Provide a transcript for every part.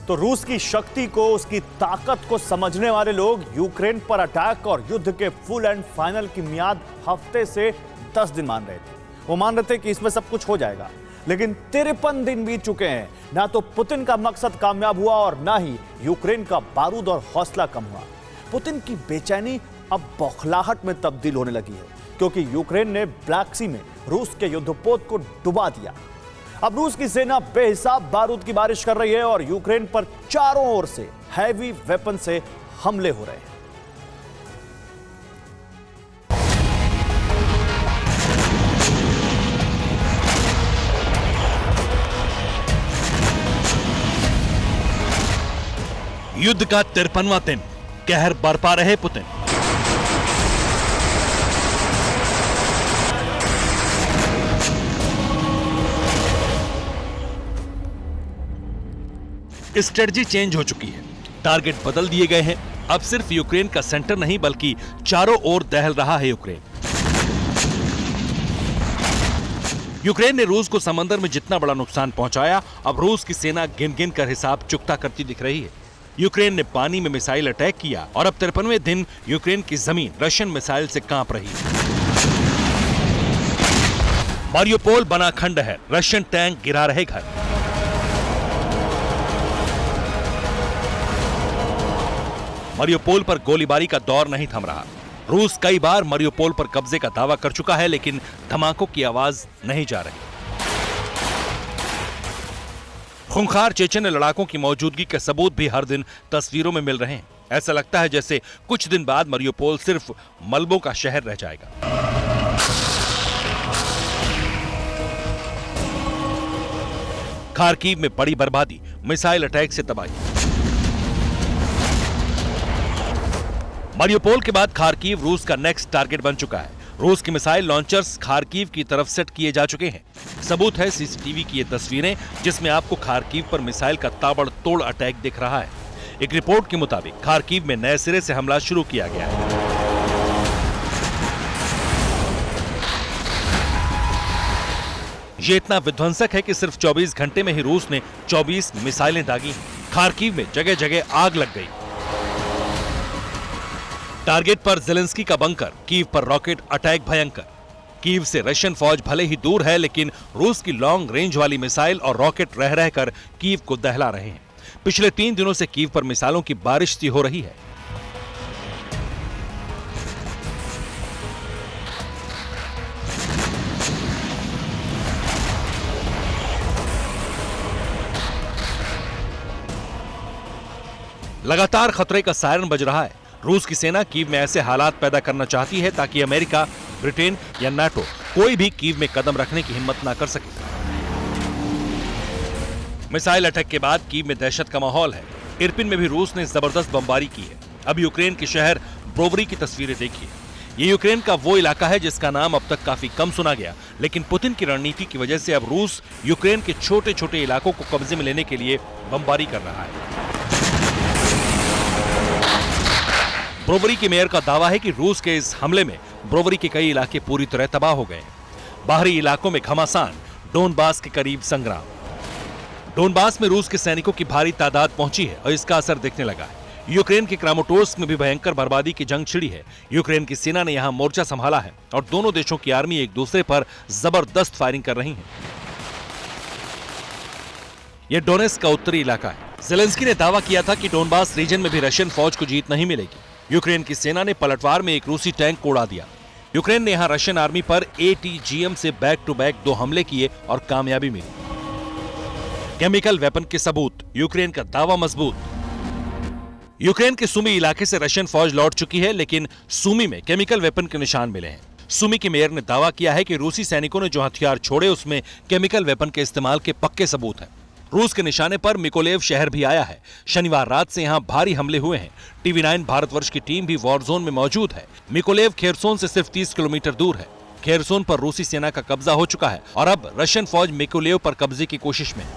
तो रूस की शक्ति को, उसकी ताकत को समझने वाले लोग यूक्रेन पर अटैक और युद्ध के फुल एंड फाइनल की मियाद हफ्ते से 10 दिन मान रहे थे। वो मान रहे थे कि इसमें सब कुछ हो जाएगा, लेकिन 53 दिन बीत चुके हैं। ना तो पुतिन का मकसद कामयाब हुआ और ना ही यूक्रेन का बारूद और हौसला कम हुआ। पुतिन की बेचैनी अब बौखलाहट में तब्दील होने लगी है, क्योंकि यूक्रेन ने ब्लैक सी में रूस के युद्धपोत को डुबा दिया। अब रूस की सेना बेहिसाब बारूद की बारिश कर रही है और यूक्रेन पर चारों ओर से हैवी वेपन से हमले हो रहे हैं। युद्ध का 53वां दिन, कहर बरपा रहे पुतिन। स्ट्रेटजी चेंज हो चुकी है, टारगेट बदल दिए गए हैं। अब सिर्फ यूक्रेन का सेंटर नहीं बल्कि चारों ओर दहल रहा है यूक्रेन। यूक्रेन ने रूस को समंदर में जितना बड़ा नुकसान पहुंचाया, अब रूस की सेना गिन गिन कर हिसाब चुकता करती दिख रही है। यूक्रेन ने पानी में मिसाइल अटैक किया और अब 53वें दिन यूक्रेन की जमीन रशियन मिसाइल से कांप रही है। मारियोपोल बना खंडहर, रशियन टैंक गिरा रहे घर। मारियोपोल पर गोलीबारी का दौर नहीं थम रहा। रूस कई बार मारियोपोल पर कब्जे का दावा कर चुका है, लेकिन धमाकों की आवाज नहीं जा रही। खूंखार चेचन्य लड़ाकों की मौजूदगी के सबूत भी हर दिन तस्वीरों में मिल रहे हैं। ऐसा लगता है जैसे कुछ दिन बाद मारियोपोल सिर्फ मलबों का शहर रह जाएगा। खार्किव में बड़ी बर्बादी, मिसाइल अटैक से तबाही। मारियोपोल के बाद खार्किव रूस का नेक्स्ट टारगेट बन चुका है। रूस के मिसाइल लॉन्चर्स खार्किव की तरफ सेट किए जा चुके हैं। सबूत है सीसीटीवी की ये तस्वीरें, जिसमें आपको खार्किव पर मिसाइल का ताबड़तोड़ अटैक दिख रहा है। एक रिपोर्ट के मुताबिक खार्किव में नए सिरे से हमला शुरू किया गया है। ये इतना विध्वंसक है कि सिर्फ 24 घंटे में ही रूस ने 24 मिसाइलें दागी। खार्किव में जगह जगह आग लग गई। टारगेट पर जेलेंस्की का बंकर, कीव पर रॉकेट अटैक भयंकर। कीव से रशियन फौज भले ही दूर है, लेकिन रूस की लॉन्ग रेंज वाली मिसाइल और रॉकेट रह रहकर कीव को दहला रहे हैं। पिछले 3 दिनों से कीव पर मिसाइलों की बारिश सी हो रही है। लगातार खतरे का सायरन बज रहा है। रूस की सेना कीव में ऐसे हालात पैदा करना चाहती है ताकि अमेरिका, ब्रिटेन या नाटो कोई भी कीव में कदम रखने की हिम्मत ना कर सके। मिसाइल अटैक के बाद कीव में दहशत का माहौल है। इरपिन में भी रूस ने जबरदस्त बमबारी की है। अब यूक्रेन के शहर ब्रोवरी की तस्वीरें देखिए। ये यूक्रेन का वो इलाका है जिसका नाम अब तक काफी कम सुना गया, लेकिन पुतिन की रणनीति की वजह से अब रूस यूक्रेन के छोटे छोटे इलाकों को कब्जे में लेने के लिए बमबारी कर रहा है। ब्रोवरी के मेयर का दावा है कि रूस के इस हमले में ब्रोवरी के कई इलाके पूरी तरह तबाह हो गए। बाहरी इलाकों में घमासान, डोनबास के करीब संग्राम। डोनबास में रूस के सैनिकों की भारी तादाद पहुंची है और इसका असर दिखने लगा है। यूक्रेन के क्रामाटोर्स्क में भी भयंकर बर्बादी की जंग छिड़ी है। यूक्रेन की सेना ने यहां मोर्चा संभाला है और दोनों देशों की आर्मी एक दूसरे पर जबरदस्त फायरिंग कर रही है। यह डोनेस्क का उत्तरी इलाका है। जेलेंस्की ने दावा किया था कि डोनबास रीजन में भी रशियन फौज को जीत नहीं मिलेगी। यूक्रेन की सेना ने पलटवार में एक रूसी टैंक को उड़ा दिया। यूक्रेन ने यहां रशियन आर्मी पर ATGM से बैक टू बैक 2 हमले किए और कामयाबी मिली। केमिकल वेपन के सबूत, यूक्रेन का दावा मजबूत। यूक्रेन के सुमी इलाके से रशियन फौज लौट चुकी है, लेकिन सुमी में केमिकल वेपन के निशान मिले हैं। सुमी के मेयर ने दावा किया है कि रूसी सैनिकों ने जो हथियार छोड़े उसमें केमिकल वेपन के इस्तेमाल के पक्के सबूत हैं। रूस के निशाने पर मिकोलेव शहर भी आया है। शनिवार रात से यहां भारी हमले हुए हैं। TV9 भारतवर्ष की टीम भी वॉर जोन में मौजूद है। मिकोलेव खेरसोन से सिर्फ 30 किलोमीटर दूर है। खेरसोन पर रूसी सेना का कब्जा हो चुका है और अब रशियन फौज मिकोलेव पर कब्जे की कोशिश में है।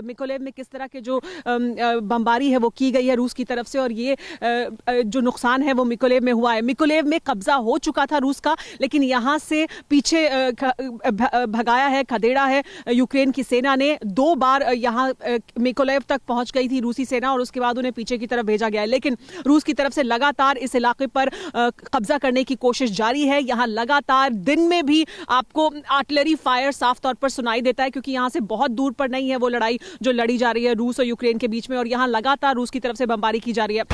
मिकोलेव में किस तरह के जो बमबारी है वो की गई है रूस की तरफ से, और ये जो नुकसान है वो मिकोलेव में हुआ है। मिकोलेव में कब्जा हो चुका था रूस का, लेकिन यहाँ से पीछे भगाया है, खदेड़ा है यूक्रेन की सेना ने। 2 बार यहाँ मिकोलेव तक पहुंच गई थी रूसी सेना और उसके बाद उन्हें पीछे की तरफ भेजा गया है, लेकिन रूस की तरफ से लगातार इस इलाके पर कब्जा करने की कोशिश जारी है। यहाँ लगातार दिन में भी आपको आर्टिलरी फायर साफ तौर पर सुनाई देता है, क्योंकि यहाँ से बहुत दूर पर नहीं है वो लड़ाई जो लड़ी जा रही है रूस और यूक्रेन के बीच में, और यहाँ लगातार रूस की तरफ से बमबारी की जा रही है।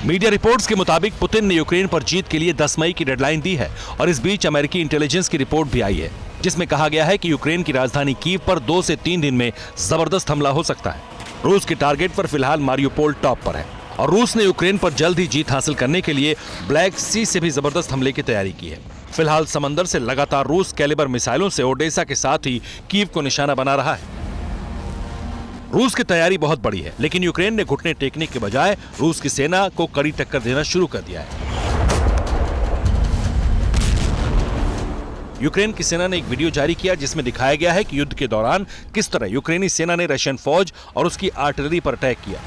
मीडिया रिपोर्ट्स के मुताबिक पुतिन ने यूक्रेन पर जीत के लिए 10 मई की डेडलाइन दी है, और इस बीच अमेरिकी इंटेलिजेंस की रिपोर्ट भी आई है, जिसमें कहा गया है कि यूक्रेन की राजधानी कीव पर 2 से 3 दिन में जबरदस्त हमला हो सकता है। रूस के टारगेट पर फिलहाल मारियोपोल टॉप पर है, और रूस ने यूक्रेन पर जल्द ही जीत हासिल करने के लिए ब्लैक सी से भी जबरदस्त हमले की तैयारी की है। फिलहाल समंदर से लगातार रूस कैलिबर मिसाइलों से ओडेसा के साथ ही कीव को निशाना बना रहा है। रूस की तैयारी बहुत बड़ी है, लेकिन यूक्रेन ने घुटने टेकने के बजाय रूस की सेना को कड़ी टक्कर देना शुरू कर दिया है। यूक्रेन की सेना ने एक वीडियो जारी किया जिसमें दिखाया गया है कि युद्ध के दौरान किस तरह यूक्रेनी सेना ने रशियन फौज और उसकी आर्टिलरी पर अटैक किया।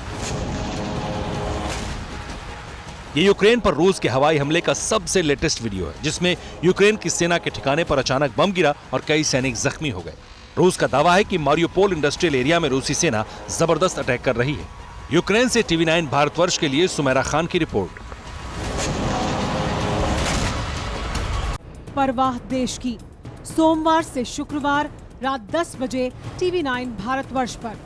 ये यूक्रेन पर रूस के हवाई हमले का सबसे लेटेस्ट वीडियो है, जिसमें यूक्रेन की सेना के ठिकाने पर अचानक बम गिरा और कई सैनिक जख्मी हो गए। रूस का दावा है कि मारियोपोल इंडस्ट्रियल एरिया में रूसी सेना जबरदस्त अटैक कर रही है। यूक्रेन से TV9 भारतवर्ष के लिए सुमेरा खान की रिपोर्ट। परवाह देश की, सोमवार से शुक्रवार रात 10 बजे TV9 भारतवर्ष पर।